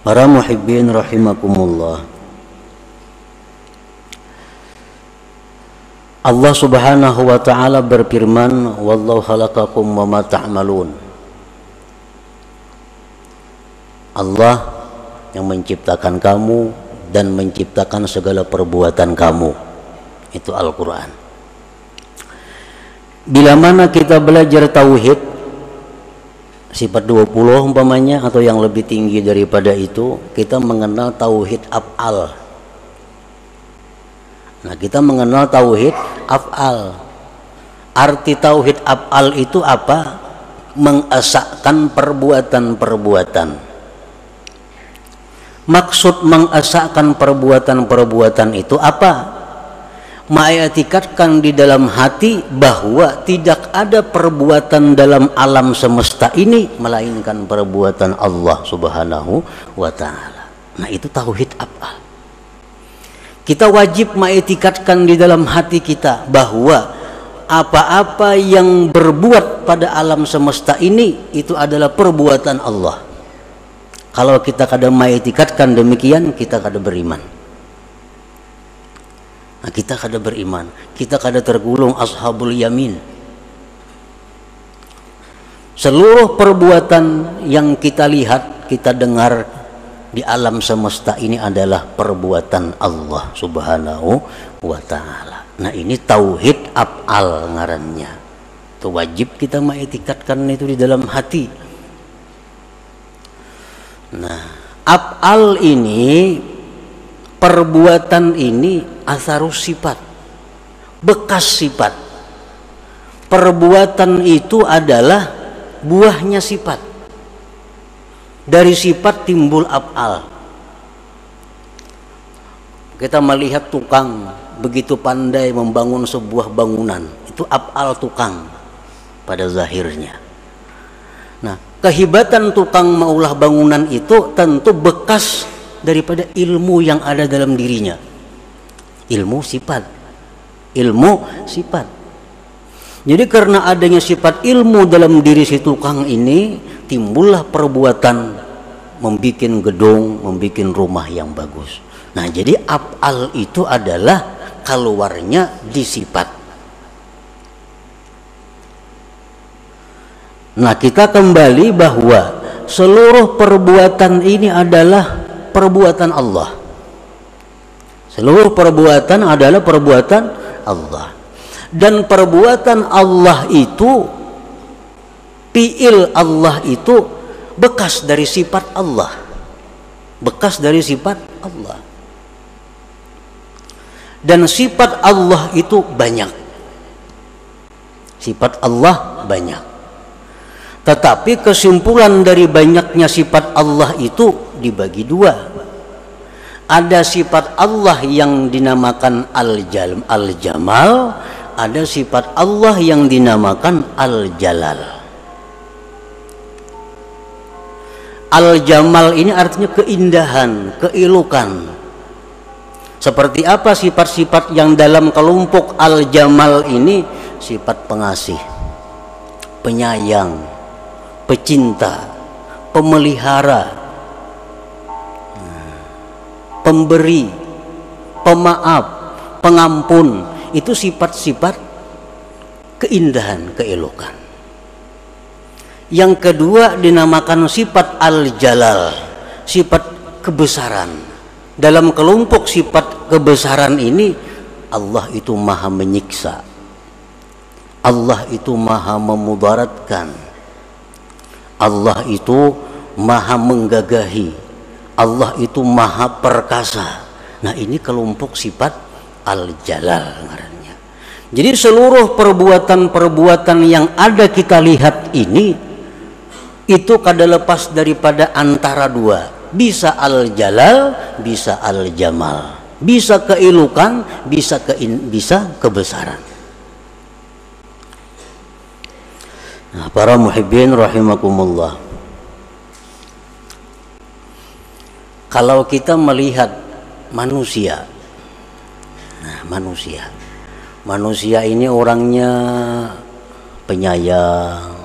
Para muhibbin rahimakumullah, Allah subhanahu wa ta'ala berfirman, wallahu khalaqakum wa ma ta'malun. Allah yang menciptakan kamu dan menciptakan segala perbuatan kamu. Itu Al-Quran. Bila mana kita belajar tauhid sifat 20 umpamanya atau yang lebih tinggi daripada itu, kita mengenal tauhid af'al. Nah, kita mengenal tauhid af'al. Arti tauhid af'al itu apa? Mengesahkan perbuatan-perbuatan. Maksud mengesahkan perbuatan-perbuatan itu apa? Mengitikadkan di dalam hati bahwa tidak ada perbuatan dalam alam semesta ini melainkan perbuatan Allah subhanahu wa ta'ala. Nah, itu tauhid af'al. Kita wajib mengitikadkan di dalam hati kita bahwa apa-apa yang berbuat pada alam semesta ini itu adalah perbuatan Allah. Kalau kita kada mengitikadkan demikian, kita kada beriman. Nah, kita kada beriman, kita kada tergolong ashabul yamin. Seluruh perbuatan yang kita lihat, kita dengar di alam semesta ini adalah perbuatan Allah subhanahu wa ta'ala. Nah, ini tauhid af'al ngarannya. Itu wajib kita mengitikadkan itu di dalam hati. Nah, af'al ini, perbuatan ini asarus sifat, bekas sifat. Perbuatan itu adalah buahnya sifat. Dari sifat timbul af'al. Kita melihat tukang begitu pandai membangun sebuah bangunan, itu af'al tukang pada zahirnya. Nah, kehebatan tukang maulah bangunan itu tentu bekas daripada ilmu yang ada dalam dirinya. Ilmu sifat. Ilmu sifat. Jadi karena adanya sifat ilmu dalam diri si tukang ini, timbullah perbuatan membikin gedung, membikin rumah yang bagus. Nah, jadi af'al itu adalah keluarnya di sifat. Nah, kita kembali bahwa seluruh perbuatan ini adalah perbuatan Allah. Seluruh perbuatan adalah perbuatan Allah. Dan perbuatan Allah itu, fi'il Allah itu bekas dari sifat Allah. Bekas dari sifat Allah. Dan sifat Allah itu banyak. Sifat Allah banyak. Tetapi kesimpulan dari banyaknya sifat Allah itu dibagi dua. Ada sifat Allah yang dinamakan Al-Jamal, ada sifat Allah yang dinamakan Al-Jalal. Al-Jamal ini artinya keindahan, keelokan. Seperti apa sifat-sifat yang dalam kelompok Al-Jamal ini? Sifat pengasih, penyayang, pecinta, pemelihara, pemberi, pemaaf, pengampun. Itu sifat-sifat keindahan, keelokan. Yang kedua dinamakan sifat Al-Jalal, sifat kebesaran. Dalam kelompok sifat kebesaran ini, Allah itu maha menyiksa, Allah itu maha memudaratkan, Allah itu maha menggagahi, Allah itu maha perkasa. Nah, ini kelompok sifat Al-Jalal ngarannya. Jadi seluruh perbuatan-perbuatan yang ada kita lihat ini, itu kada lepas daripada antara dua. Bisa Al-Jalal, bisa Al-Jamal. Bisa keelokan, bisa kebesaran. Nah, para muhibbin rahimakumullah, kalau kita melihat manusia, nah, manusia ini orangnya penyayang,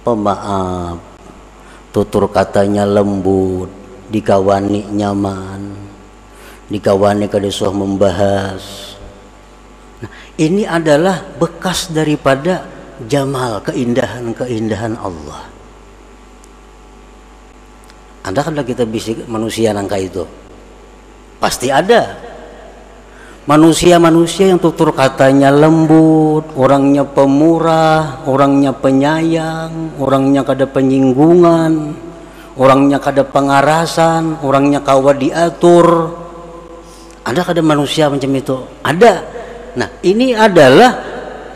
pemaaf, tutur katanya lembut, dikawani nyaman, dikawani kadesuh membahas. Nah, ini adalah bekas daripada jamal, keindahan Allah. Ada kan kita bisik manusia nangka itu? Pasti ada. Manusia-manusia yang tutur katanya lembut, orangnya pemurah, orangnya penyayang, orangnya kada penyinggungan, orangnya kada pengarasan, orangnya kawa diatur. Ada kada manusia macam itu? Ada. Nah, ini adalah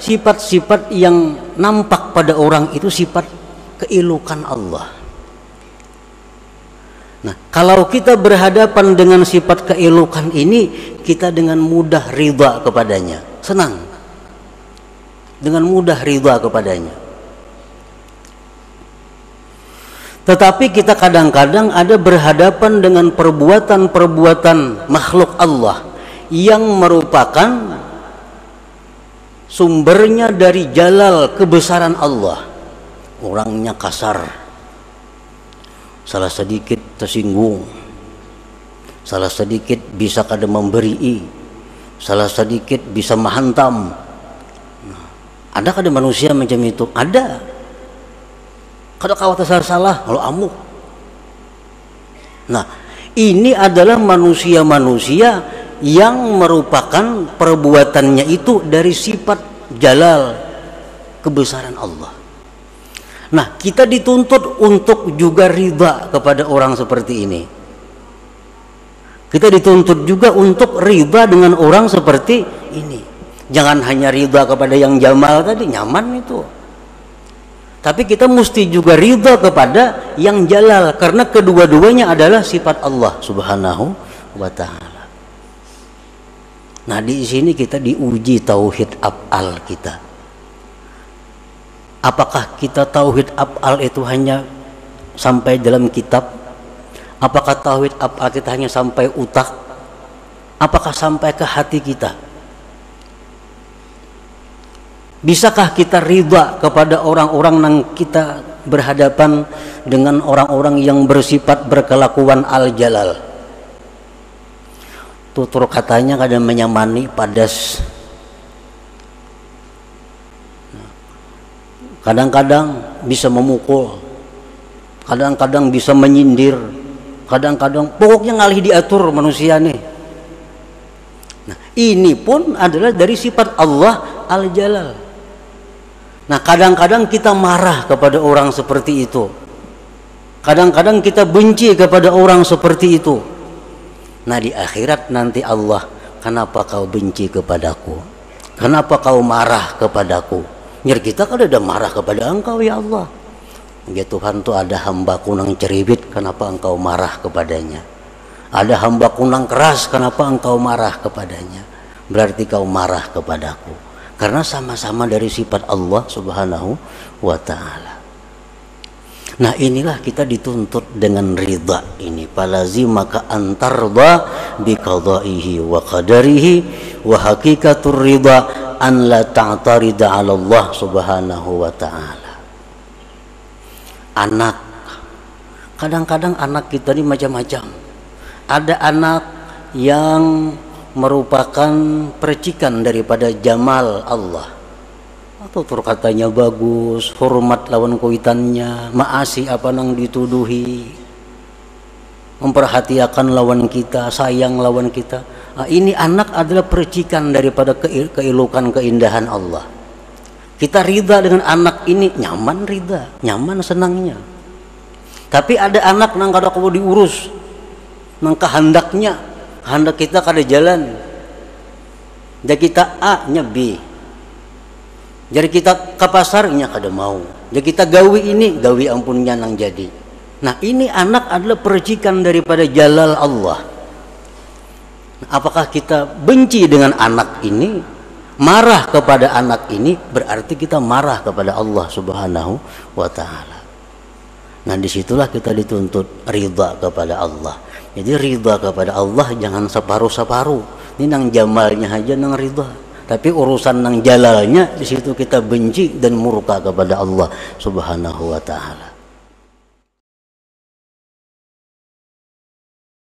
sifat-sifat yang nampak pada orang itu, sifat keilukan Allah. Nah, kalau kita berhadapan dengan sifat keelukan ini, kita dengan mudah ridha kepadanya, senang, dengan mudah ridha kepadanya. Tetapi kita kadang-kadang ada berhadapan dengan perbuatan-perbuatan makhluk Allah yang merupakan sumbernya dari jalal kebesaran Allah. Orangnya kasar, salah sedikit tersinggung, salah sedikit bisa kada memberi, salah sedikit bisa menghantam. Ada kada manusia macam itu? Ada. Kada kawat salah kalau amuk. Nah, ini adalah manusia-manusia yang merupakan perbuatannya itu dari sifat jalal kebesaran Allah. Nah, kita dituntut untuk juga ridha kepada orang seperti ini. Kita dituntut juga untuk ridha dengan orang seperti ini. Jangan hanya ridha kepada yang jamal tadi, nyaman itu. Tapi kita mesti juga ridha kepada yang jalal, karena kedua-duanya adalah sifat Allah Subhanahu wa ta'ala. Nah, di sini kita diuji tauhid af'al kita. Apakah kita tauhid af'al itu hanya sampai dalam kitab? Apakah tauhid af'al kita hanya sampai utak? Apakah sampai ke hati kita? Bisakah kita ridha kepada orang-orang yang kita berhadapan dengan orang-orang yang bersifat berkelakuan al-jalal? Tutur katanya kadang menyamani, padas. Kadang-kadang bisa memukul, kadang-kadang bisa menyindir, kadang-kadang pokoknya ngalih diatur manusia nih. Nah, ini pun adalah dari sifat Allah Al-Jalal. Nah, kadang-kadang kita marah kepada orang seperti itu, kadang-kadang kita benci kepada orang seperti itu. Nah, di akhirat nanti Allah, kenapa kau benci kepadaku? Kenapa kau marah kepadaku? Biar kita kan ada marah kepada engkau ya Allah. Ya Tuhan, tuh ada hambaku nang ceribit, kenapa engkau marah kepadanya? Ada hambaku nang keras, kenapa engkau marah kepadanya? Berarti kau marah kepadaku. Karena sama-sama dari sifat Allah Subhanahu wa ta'ala. Nah, inilah kita dituntut dengan ridha ini. Falazimaka antarda biqadaihi wa qadarihi wa hakikatur ridha an la ta'tarida 'ala Allah Subhanahu wa ta'ala. Anak, kadang-kadang anak kita ini macam-macam. Ada anak yang merupakan percikan daripada jamal Allah, atau tutur katanya bagus, hormat lawan kuitannya, maasi apa nang dituduhi, memperhatikan lawan kita, sayang lawan kita. Nah, ini anak adalah percikan daripada keilukan keindahan Allah. Kita ridha dengan anak ini, nyaman ridha, nyaman senangnya. Tapi ada anak nang kada kudu diurus, nang kehendaknya, kehendak kita kada jalan. Jadi kita A nya B. Jadi kita ke pasarnya kada mau. Jadi kita gawi ini, gawi ampunnya nang jadi. Nah, ini anak adalah percikan daripada jalal Allah. Apakah kita benci dengan anak ini, marah kepada anak ini, berarti kita marah kepada Allah Subhanahu wa ta'ala. Nah, disitulah kita dituntut ridha kepada Allah. Jadi ridha kepada Allah jangan separuh-separuh. Ini nang jamalnya aja nang ridha, tapi urusan nang jalalnya di situ kita benci dan murka kepada Allah Subhanahu wa ta'ala.